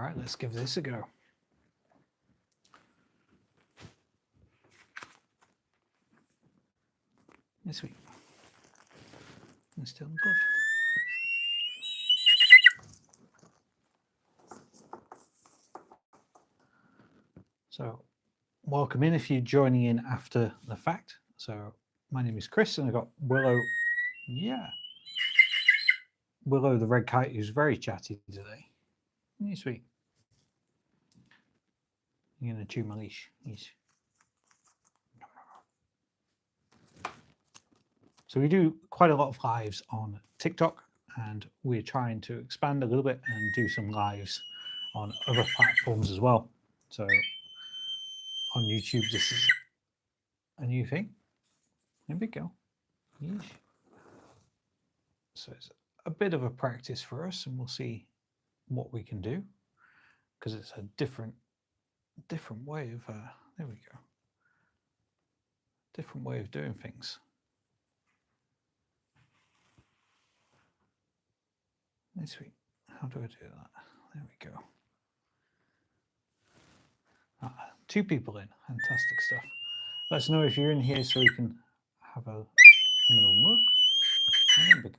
right, let's give this a go. This week. And still above. So welcome in if you're joining in after the fact. So my name is Chris and I've got Willow. Yeah. Willow the red kite, who's very chatty today. Isn't he sweet? You're going to chew my leash. So we do quite a lot of lives on TikTok, and we're trying to expand a little bit and do some lives on other platforms as well. So on YouTube, this is a new thing. There we go. Yeesh. So it's a bit of a practice for us, and we'll see what we can do, because it's a different way of there we go. Different way of doing things. This week, how do I do that? There we go. Two people in, fantastic stuff. Let us know if you're in here so we can have a little look. And there we go.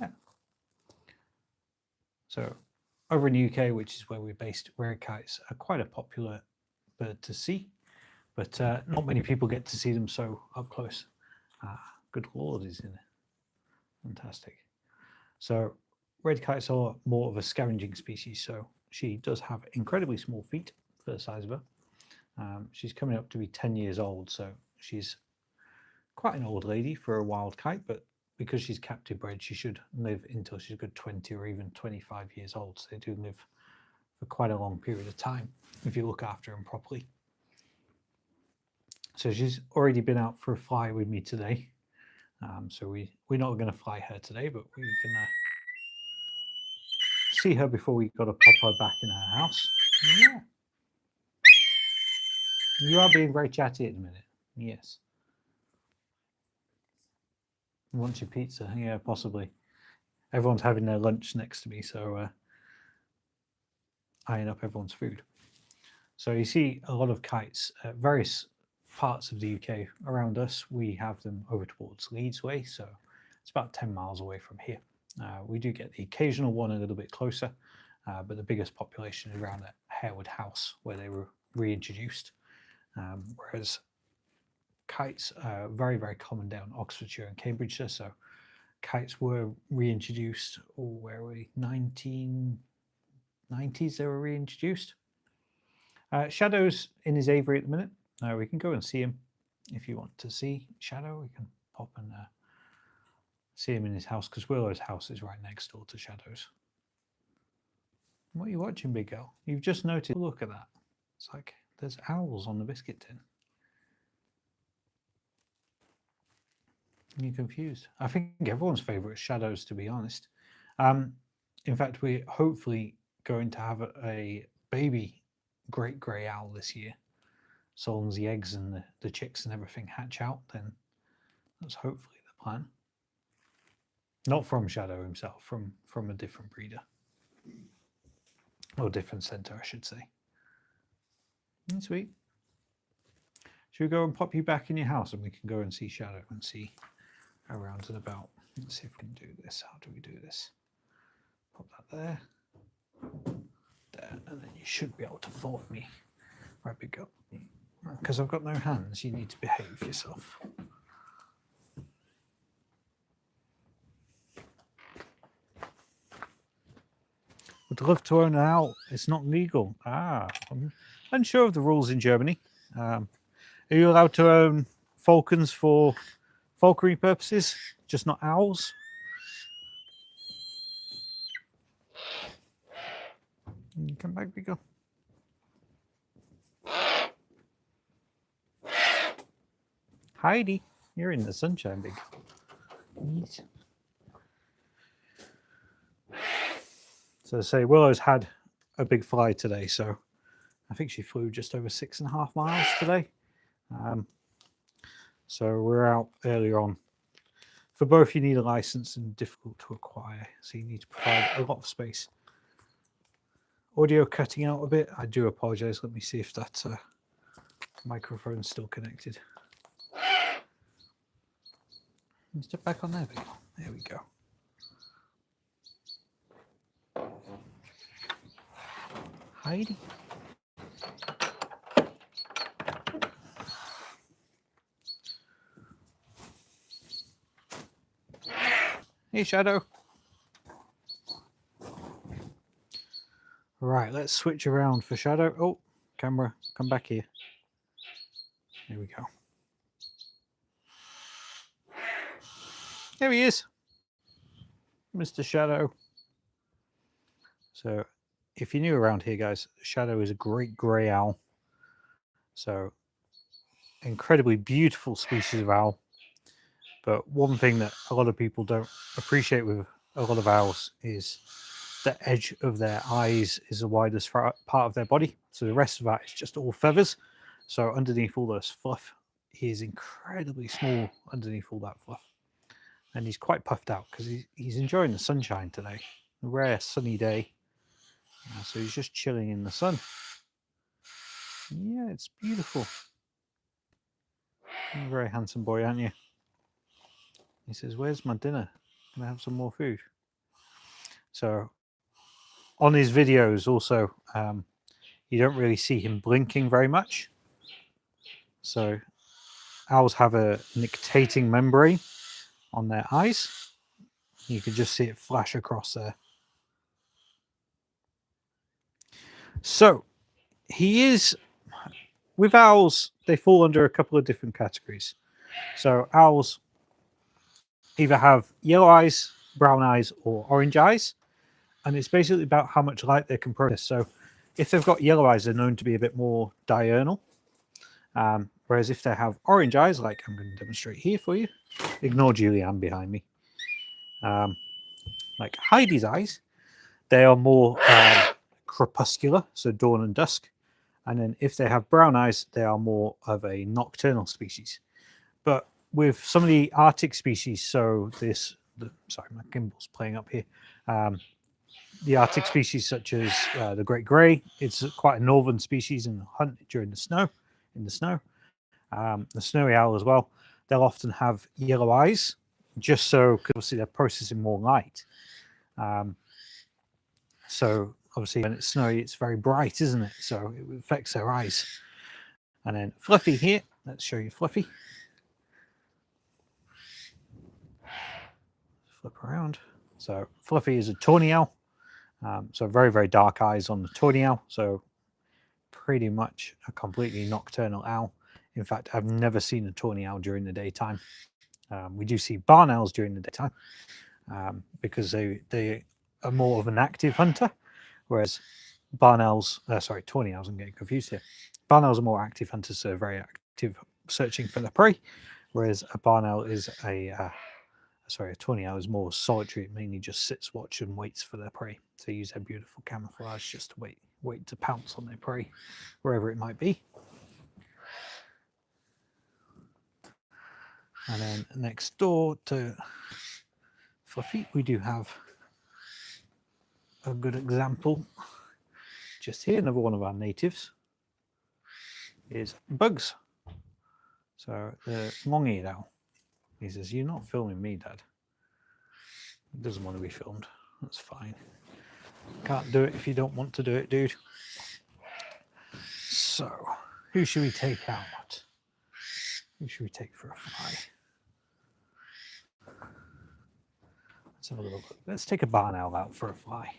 Yeah. So over in the UK, which is where we're based, red kites are quite a popular bird to see, but not many people get to see them so up close. Good Lord, is in it. Fantastic. So red kites are more of a scavenging species, so she does have incredibly small feet for the size of her. She's coming up to be 10 years old, so she's quite an old lady for a wild kite, but because she's captive bred, she should live until she's a good 20 or even 25 years old. So they do live for quite a long period of time if you look after them properly. So she's already been out for a fly with me today. So we're not going to fly her today, but we can see her before we got to pop her back in her house. Yeah. You are being very chatty at the minute. Yes. Want your pizza? Yeah, possibly. Everyone's having their lunch next to me, so eyeing up everyone's food. So you see a lot of kites at various parts of the UK around us. We have them over towards Leeds way, so it's about 10 miles away from here. We do get the occasional one a little bit closer, but the biggest population is around at Harewood House, where they were reintroduced. Whereas kites are very, very common down Oxfordshire and Cambridgeshire. So kites were reintroduced, where were we? 1990s they were reintroduced. Shadow's in his aviary at the minute. We can go and see him if you want to see Shadow. We can pop and see him in his house, because Willow's house is right next door to Shadow's. What are you watching, big girl? You've just noticed. Look at that. It's like there's owls on the biscuit tin. You're confused. I think everyone's favourite is Shadows, to be honest. In fact, we're hopefully going to have a baby great grey owl this year. So long as the eggs and the chicks and everything hatch out, then that's hopefully the plan. Not from Shadow himself, from a different breeder. Or different centre, I should say. Sweet. Should we go and pop you back in your house and we can go and see Shadow and see around and about? Let's see if we can do this. How do we do this? Pop that there. There. And then you should be able to follow me. Right, big girl. Because I've got no hands, you need to behave yourself. Would love to own an owl. It's not legal. I'm unsure of the rules in Germany. Are you allowed to own falcons for falconry purposes, just not owls? You come back, big girl. Heidi, you're in the sunshine, big. Yes. So say Willow's had a big fly today, so I think she flew just over 6.5 miles today. So we're out earlier on For both, you need a license and difficult to acquire, so you need to provide a lot of space. Audio cutting out a bit. I do apologize. Let me see if that microphone's still connected. Step back on there. There we go. Heidi. Hey, Shadow. Right, let's switch around for Shadow. Oh, camera, come back here. There we go. There he is, Mr. Shadow. So, if you're new around here, guys, Shadow is a great grey owl. So, incredibly beautiful species of owl. But one thing that a lot of people don't appreciate with a lot of owls is the edge of their eyes is the widest part of their body. So the rest of that is just all feathers. So underneath all this fluff, he is incredibly small underneath all that fluff. And he's quite puffed out because he's enjoying the sunshine today. A rare sunny day. So he's just chilling in the sun. Yeah, it's beautiful. You're a very handsome boy, aren't you? He says, "Where's my dinner? Can I have some more food?" So on his videos also, you don't really see him blinking very much. So owls have a nictitating membrane on their eyes. You can just see it flash across there. So he is, with owls, they fall under a couple of different categories. So owls either have yellow eyes, brown eyes, or orange eyes. And it's basically about how much light they can process. So if they've got yellow eyes, they're known to be a bit more diurnal. Whereas if they have orange eyes, like I'm going to demonstrate here for you, ignore Julianne behind me. Like Heidi's eyes, they are more crepuscular, so dawn and dusk. And then if they have brown eyes, they are more of a nocturnal species. But with some of the Arctic species, so sorry, my gimbal's playing up here. The Arctic species such as the great grey, it's quite a northern species and hunt during the snow, the snowy owl as well. They'll often have yellow eyes, just so because obviously they're processing more light. So obviously when it's snowy, it's very bright, isn't it? So it affects their eyes. And then Fluffy here, let's show you Fluffy. Flip around. So Fluffy is a tawny owl. So very, very dark eyes on the tawny owl. So pretty much a completely nocturnal owl. In fact, I've never seen a tawny owl during the daytime. We do see barn owls during the daytime because they are more of an active hunter, whereas tawny owls, I'm getting confused here. Barn owls are more active hunters, so very active searching for their prey, whereas a barn owl is a tawny owl is more solitary. It mainly just sits, watch, and waits for their prey. So they use their beautiful camouflage just to wait to pounce on their prey, wherever it might be. And then next door to Fluffy, we do have a good example. Just here, another one of our natives is Bugs. So the long-eared owl. He says, "You're not filming me, Dad." He doesn't want to be filmed. That's fine. Can't do it if you don't want to do it, dude. So, who should we take out? Who should we take for a fly? Let's have a little look. Let's take a barn owl out for a fly.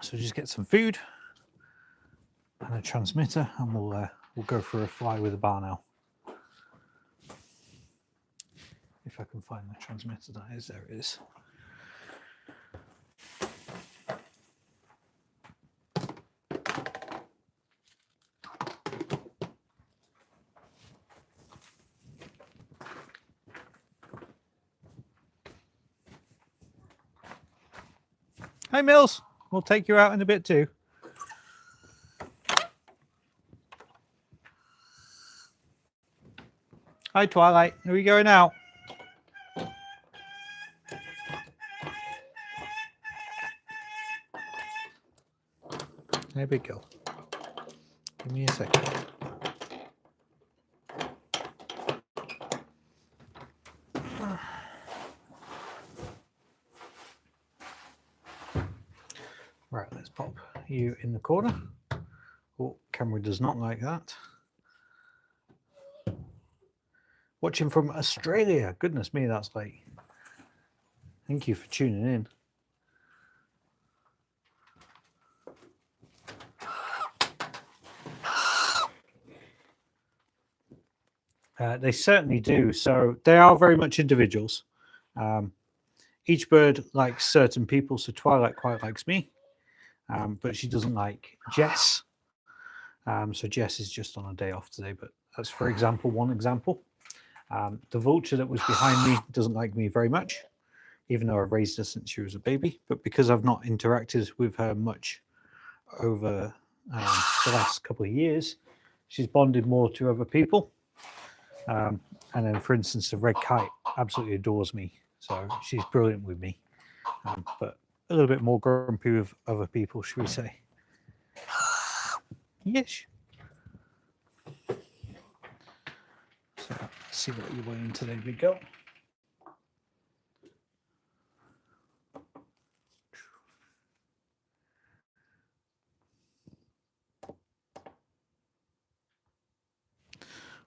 So just get some food and a transmitter, and we'll go for a fly with a barn owl. If I can find the transmitter, that is, there it is. Hey Mills, we'll take you out in a bit too. Hi, Twilight. Are we going out? There we go. Give me a second. Right, let's pop you in the corner. Oh, camera does not like that. Watching from Australia. Goodness me, that's late. Thank you for tuning in. They certainly do. So they are very much individuals. Each bird likes certain people. So Twilight quite likes me, but she doesn't like Jess. So Jess is just on a day off today. But that's, for example, one example. The vulture that was behind me doesn't like me very much, even though I've raised her since she was a baby. But because I've not interacted with her much over the last couple of years, she's bonded more to other people. And then, for instance, the red kite absolutely adores me. So she's brilliant with me, but a little bit more grumpy with other people, should we say. Yes. So let's see what you're weighing today, big girl.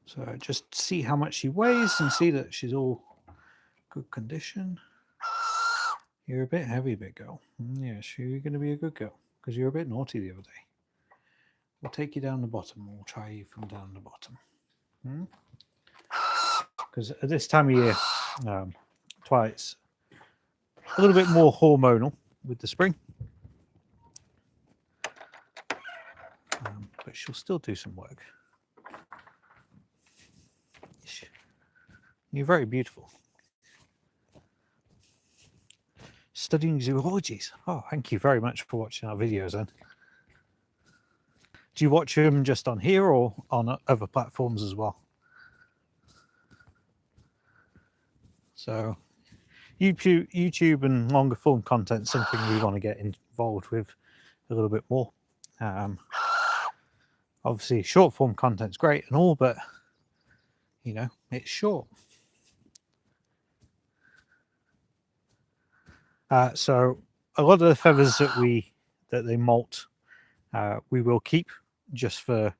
So just see how much she weighs and see that she's all good condition. You're a bit heavy, big girl. Yes, you're going to be a good girl because you're a bit naughty the other day. We'll take you down the bottom. We'll try you from down the bottom. Because at this time of year, Twilight's a little bit more hormonal with the spring. But she'll still do some work. You're very beautiful. Studying zoologies. Oh, thank you very much for watching our videos then. Do you watch them just on here or on other platforms as well? So YouTube and longer form content is something we want to get involved with a little bit more. Obviously, short form content's great and all, but you know, it's short. So a lot of the feathers that they molt, we will keep just for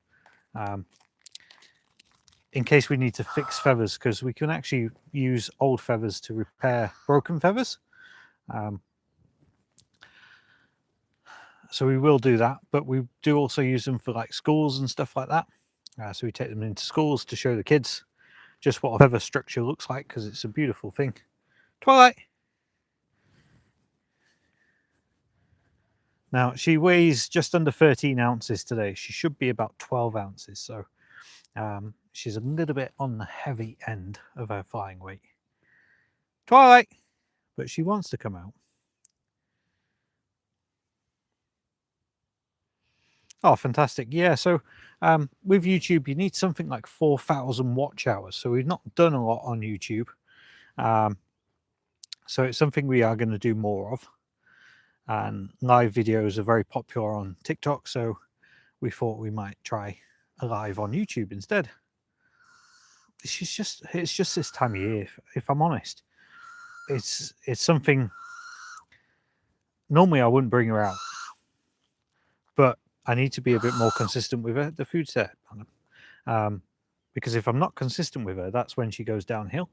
in case we need to fix feathers, because we can actually use old feathers to repair broken feathers. So we will do that, but we do also use them for like schools and stuff like that. So we take them into schools to show the kids just what a feather structure looks like, because it's a beautiful thing. Twilight. Now she weighs just under 13 ounces today. She should be about 12 ounces. So she's a little bit on the heavy end of her flying weight. Twilight, but she wants to come out. Oh, fantastic. Yeah, so with YouTube, you need something like 4,000 watch hours. So we've not done a lot on YouTube. So it's something we are going to do more of. And live videos are very popular on TikTok. So we thought we might try a live on YouTube instead. It's just this time of year, if I'm honest. It's something normally I wouldn't bring her out. But I need to be a bit more consistent with her. The food's there. Because if I'm not consistent with her, that's when she goes downhill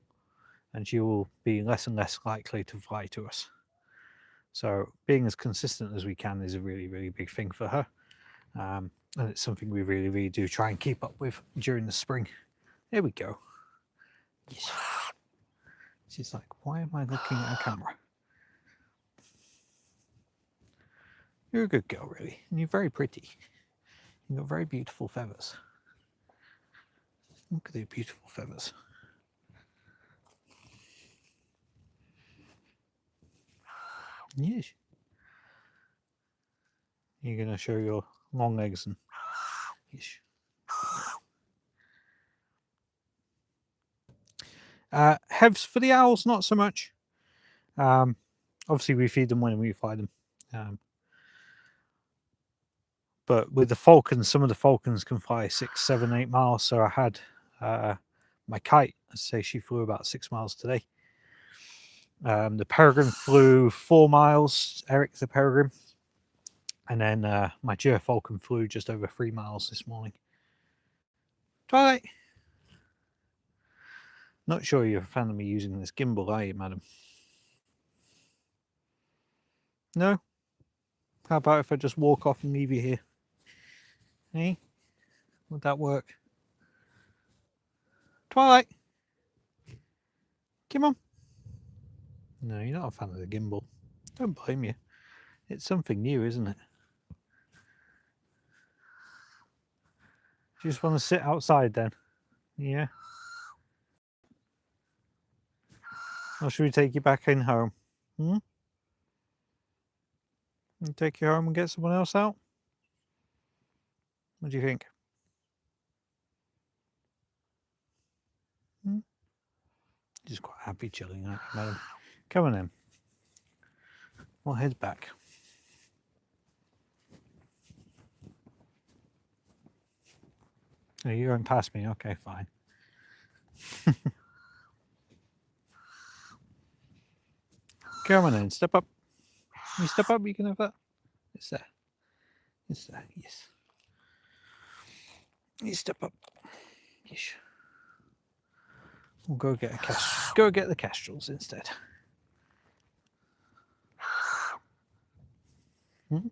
and she will be less and less likely to fly to us. So being as consistent as we can is a really, really big thing for her. And it's something we really, really do try and keep up with during the spring. There we go. Yes. She's like, why am I looking at a camera? You're a good girl, really. And you're very pretty. You've got very beautiful feathers. Look at the beautiful feathers. Yes. You're going to show your long legs and yes. Hevs for the owls, not so much. Obviously, we feed them when we fly them. But with the falcons, some of the falcons can fly 6, 7, 8 miles. So I had my kite, let's say she flew about 6 miles today. The peregrine flew 4 miles, Eric the peregrine. And then my falcon flew just over 3 miles this morning. Twilight. Not sure you're a fan of me using this gimbal, are you, madam? No? How about if I just walk off and leave you here? Hey? Would that work? Twilight! Come on. No, you're not a fan of the gimbal. Don't blame you. It's something new, isn't it? You just want to sit outside then? Yeah? Or should we take you back in home? Hmm? And take you home and get someone else out? What do you think? Just quite happy chilling out, madam. Come on in. We'll head back. Oh, you're going past me? Okay, fine. Come on in, step up. You step up, you can have that. It's there. It's there, yes. You step up. Yes. We'll go get the kestrels instead. Hmm?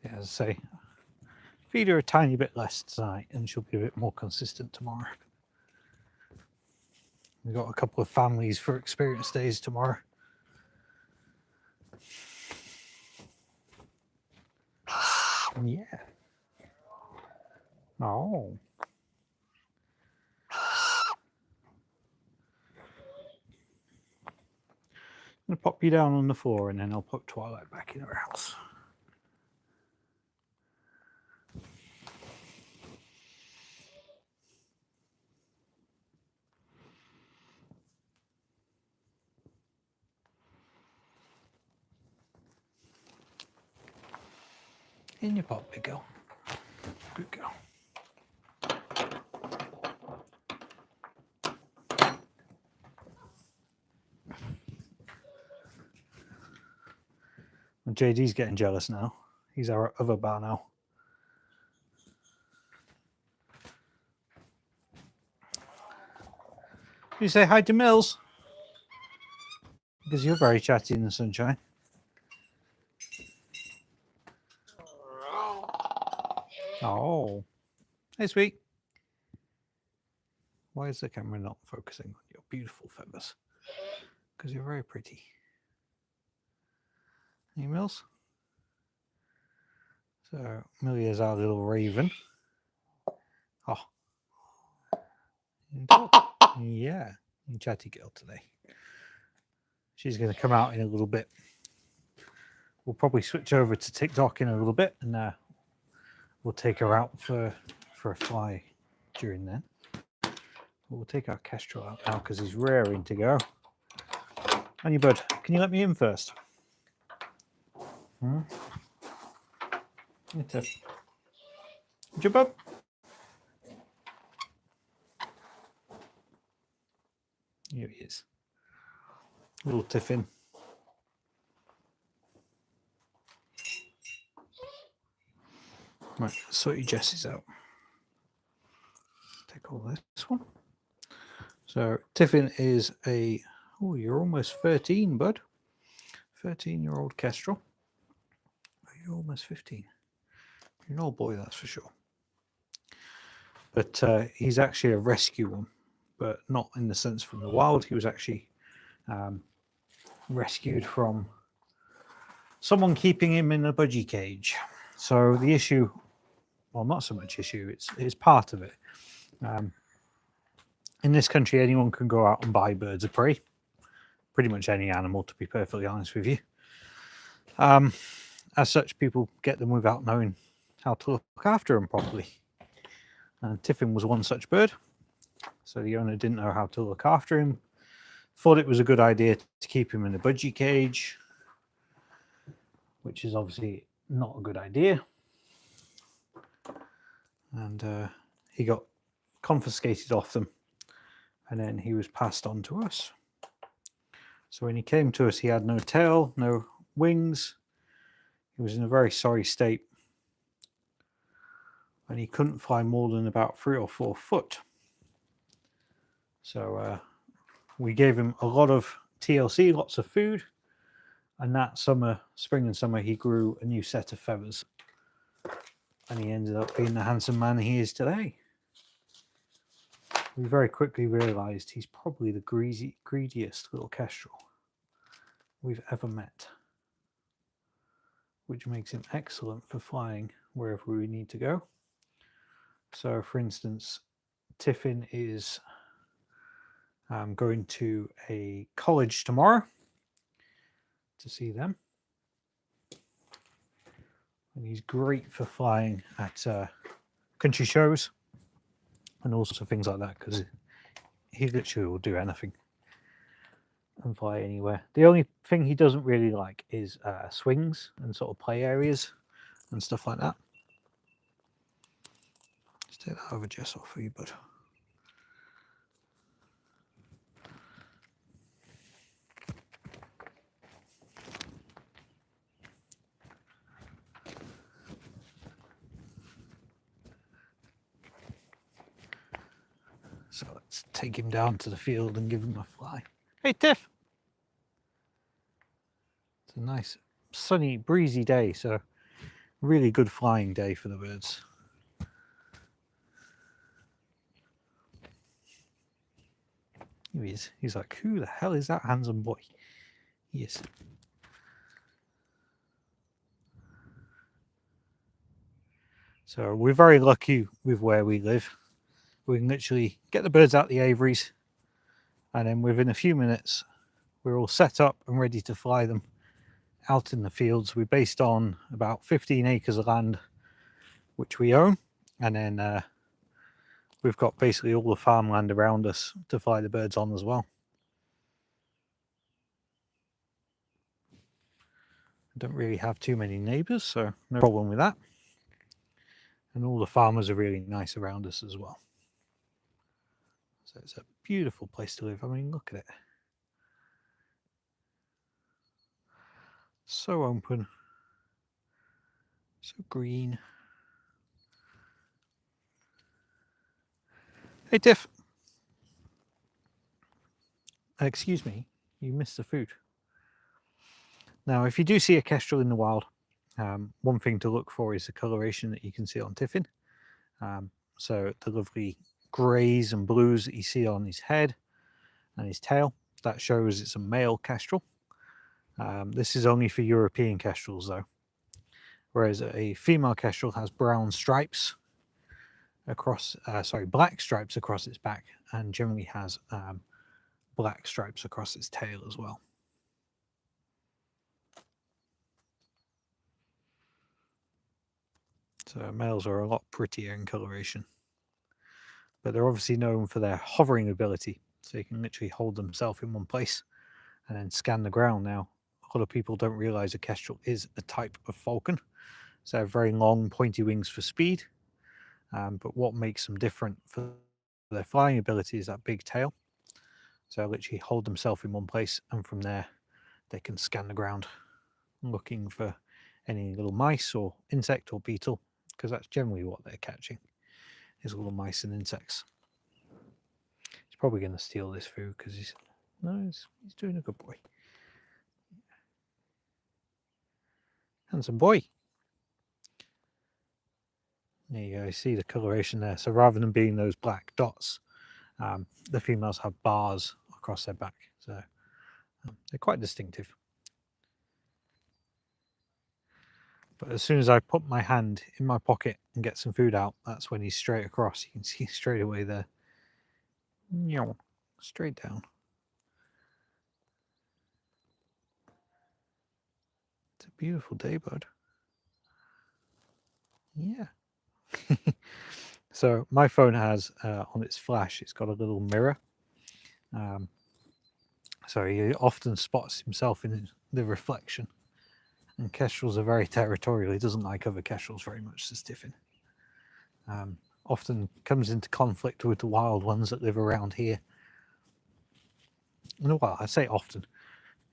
Yeah, as I say, feed her a tiny bit less tonight and she'll be a bit more consistent tomorrow. We've got a couple of families for experience days tomorrow. Yeah. Oh. I'm going to pop you down on the floor and then I'll put Twilight back in her house. In your pot, big girl. Good girl. And JD's getting jealous now. He's our other bar now. You say hi to Mills? Because you're very chatty in the sunshine. Oh. Hey, sweet. Why is the camera not focusing on your beautiful feathers? Because you're very pretty. Hey, Mills? So, Millie is our little raven. Oh. Yeah, chatty girl today. She's going to come out in a little bit. We'll probably switch over to TikTok in a little bit and we'll take her out for a fly during then. We'll take our kestrel out now because he's raring to go. Honey bud, can you let me in first? Jump up. Here he is. Little Tiffin. Right, sort your Jessie's out. Take all this one. So Tiffin is a, oh, you're almost 13, bud. 13-year-old kestrel. You're almost 15. You're an old boy, that's for sure. But he's actually a rescue one, but not in the sense from the wild. He was actually rescued from someone keeping him in a budgie cage. So the issue, well, not so much issue, it's part of it. In this country, anyone can go out and buy birds of prey, pretty much any animal, to be perfectly honest with you. As such, people get them without knowing how to look after them properly. And Tiffin was one such bird. So the owner didn't know how to look after him. Thought it was a good idea to keep him in a budgie cage, which is obviously not a good idea. And he got confiscated off them, and then he was passed on to us. So when he came to us, he had no tail, no wings. He was in a very sorry state, and he couldn't fly more than about 3 or 4 foot. So we gave him a lot of TLC, lots of food, and that summer, spring and summer, he grew a new set of feathers, and he ended up being the handsome man he is today. We very quickly realized he's probably the greediest little kestrel we've ever met, which makes him excellent for flying wherever we need to go. So, for instance, Tiffin is going to a college tomorrow to see them, and he's great for flying at country shows and all sorts of things like that, because he literally will do anything and fly anywhere. The only thing he doesn't really like is swings and sort of play areas and stuff like that. Let's take that over Jess off for you, bud. So let's take him down to the field and give him a fly. Hey, Tiff! It's a nice, sunny, breezy day, so really good flying day for the birds. Here he is. He's like, who the hell is that handsome boy? He is. So we're very lucky with where we live. We can literally get the birds out the aviaries, and then within a few minutes, we're all set up and ready to fly them out in the fields. We're based on about 15 acres of land, which we own, and then we've got basically all the farmland around us to fly the birds on as well. I don't really have too many neighbours, so no problem with that. And all the farmers are really nice around us as well. So it's a beautiful place to live. I mean, look at it. So open. So green. Hey, Tiff. Excuse me, you missed the food. Now, if you do see a kestrel in the wild, one thing to look for is the coloration that you can see on Tiffin. So the lovely greys and blues that you see on his head and his tail, that shows it's a male kestrel. This is only for European kestrels though, whereas a female kestrel has brown stripes across, black stripes across its back, and generally has black stripes across its tail as well. So males are a lot prettier in coloration, but they're obviously known for their hovering ability. So you can literally hold themselves in one place and then scan the ground. Now, a lot of people don't realize a kestrel is a type of falcon. So they have very long, pointy wings for speed. But what makes them different for their flying ability is that big tail. So they literally hold themselves in one place, and from there they can scan the ground looking for any little mice or insect or beetle, because that's generally what they're catching, is little mice and insects. He's probably going to steal this food because he's doing a good boy. Handsome boy. There you go, you see the coloration there. So rather than being those black dots, the females have bars across their back. So they're quite distinctive. But as soon as I put my hand in my pocket and get some food out, that's when he's straight across. You can see straight away there. Straight down. It's a beautiful day, bud. Yeah. So my phone has on its flash, it's got a little mirror. So he often spots himself in the reflection. And kestrels are very territorial. He doesn't like other kestrels very much, this Tiffin. Often comes into conflict with the wild ones that live around here. Well, I say often.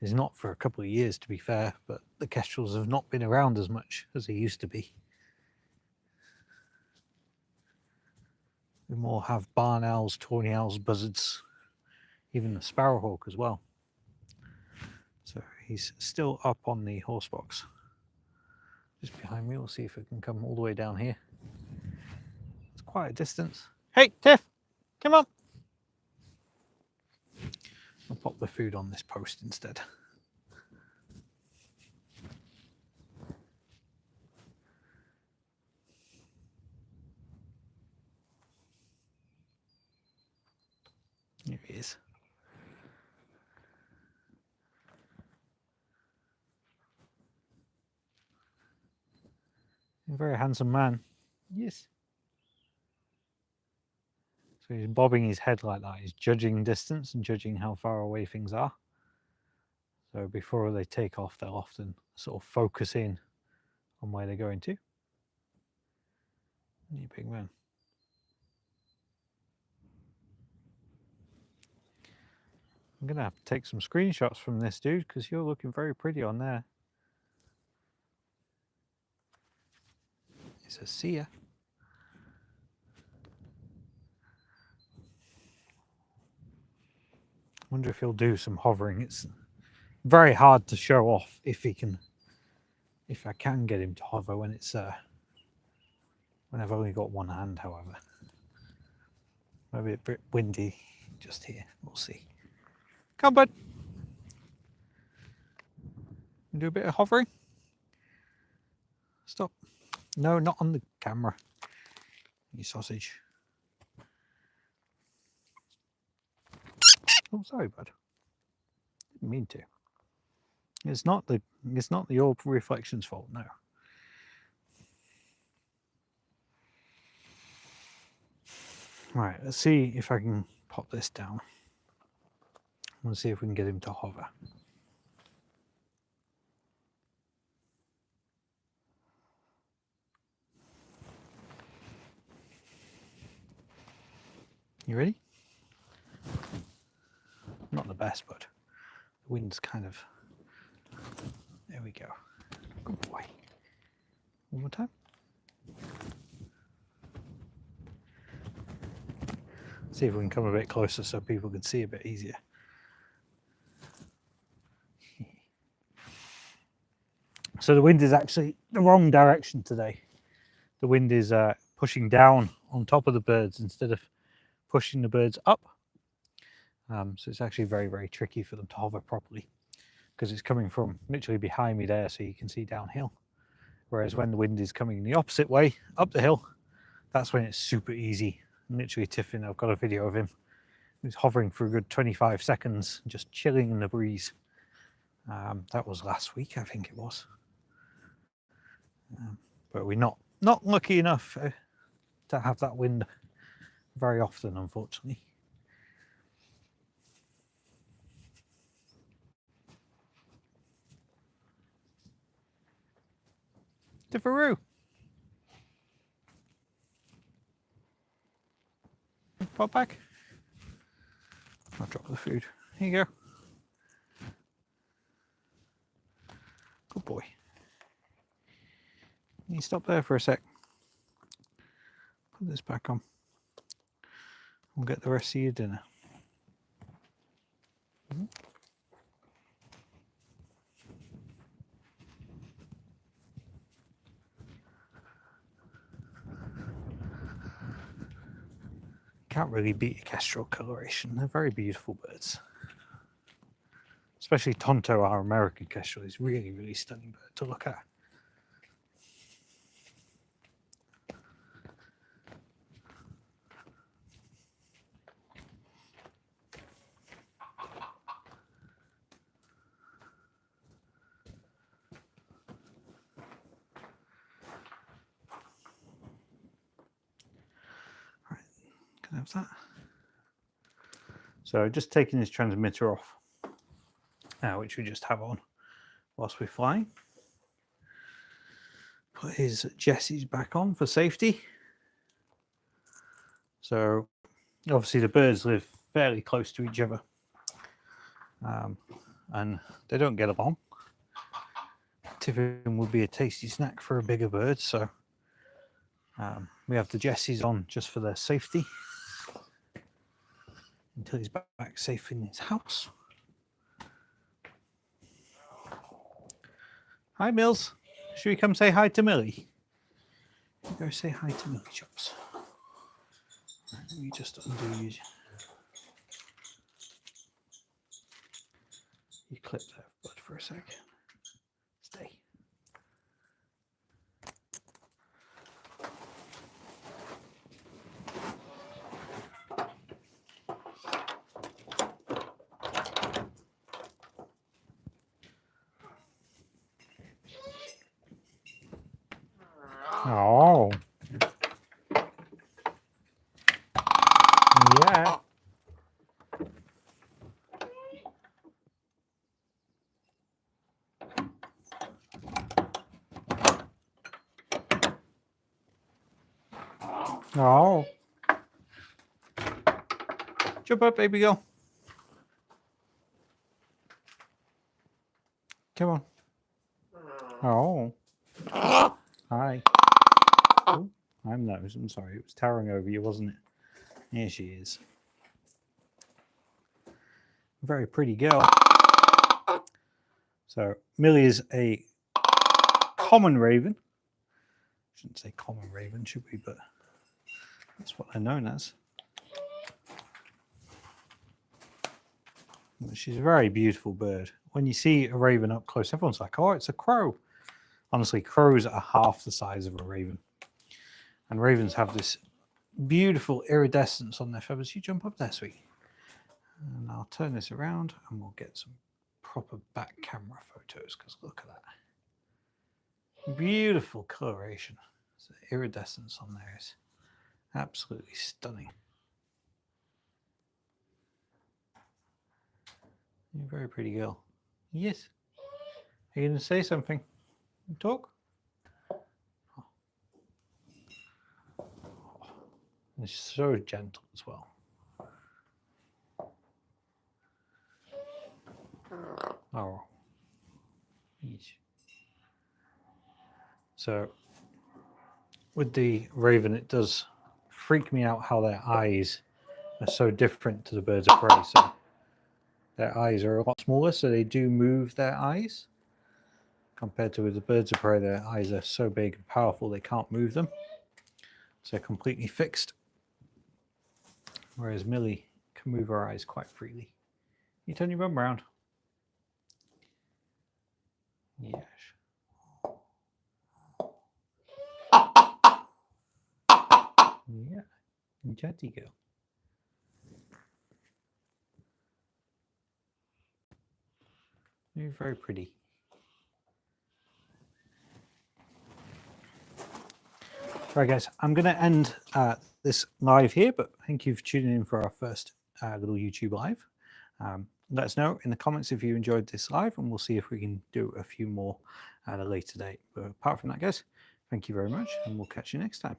It's not for a couple of years, to be fair, but the kestrels have not been around as much as they used to be. We more have barn owls, tawny owls, buzzards, even the sparrowhawk as well. So he's still up on the horse box. Just behind me, we'll see if it can come all the way down here. It's quite a distance. Hey, Tiff, come on. I'll pop the food on this post instead. Here he is. A very handsome man. Yes. So he's bobbing his head like that. He's judging distance and judging how far away things are. So before they take off, they'll often sort of focus in on where they're going to. You big man. I'm going to have to take some screenshots from this dude because you're looking very pretty on there. He says, see ya. Wonder if he'll do some hovering. It's very hard to show off if I can get him to hover when when I've only got one hand, however. Maybe a bit windy just here. We'll see. Come, bud. Do a bit of hovering. Stop. No, not on the camera. You sausage. Oh, sorry, bud. Didn't mean to. It's not the old reflection's fault, no. Right, let's see if I can pop this down. Let's see if we can get him to hover. You ready? Not the best, but the wind's kind of... There we go. Good boy. One more time. See if we can come a bit closer so people can see a bit easier. So the wind is actually the wrong direction today. The wind is pushing down on top of the birds instead of pushing the birds up. So it's actually very, very tricky for them to hover properly because it's coming from literally behind me there so you can see downhill. Whereas when the wind is coming the opposite way, up the hill, that's when it's super easy. Literally Tiffin, I've got a video of him. He's hovering for a good 25 seconds, just chilling in the breeze. That was last week, I think it was. But we're not lucky enough to have that wind very often, unfortunately. Tiffaroo! Pop back. I'll drop the food. Here you go. Good boy. You stop there for a sec. Put this back on. We'll get the rest of your dinner. Can't really beat a kestrel coloration. They're very beautiful birds. Especially Tonto, our American kestrel, is really, really stunning bird to look at. have that. So just taking his transmitter off, which we just have on whilst we're flying. Put his Jesse's back on for safety. So obviously the birds live fairly close to each other, and they don't get along. Tiffin would be a tasty snack for a bigger bird, so we have the Jesse's on just for their safety until he's back safe in his house. Hi, Mills. Should we come say hi to Millie? Go say hi to Millie Chops. Right, let me just undo you. You clip there, bud, for a sec. Stay. Oh. Yeah. Oh. Jump up, baby girl. Come on. Oh. Hi. Oh, I'm sorry. It was towering over you, wasn't it? Here she is. Very pretty girl. So Millie is a common raven. Shouldn't say common raven, should we? But that's what they're known as. She's a very beautiful bird. When you see a raven up close, everyone's like, oh, it's a crow. Honestly, crows are half the size of a raven. And ravens have this beautiful iridescence on their feathers. You jump up there, sweetie. And I'll turn this around and we'll get some proper back camera photos, because look at that. Beautiful coloration. So the iridescence on there is absolutely stunning. You're a very pretty girl. Yes. Are you going to say something? Talk? Oh. It's so gentle as well. Oh. Yes. So with the raven, it does freak me out how their eyes are so different to the birds of prey. So their eyes are a lot smaller, so they do move their eyes. Compared to with the birds of prey, their eyes are so big and powerful they can't move them. So they're completely fixed. Whereas Millie can move her eyes quite freely. You turn your bum around. Yes. Yeah, chatty girl. You're very pretty. Right, guys, I'm going to end this live here, but thank you for tuning in for our first little YouTube live. Let us know in the comments if you enjoyed this live, and we'll see if we can do a few more at a later date. But apart from that, guys, thank you very much, and we'll catch you next time.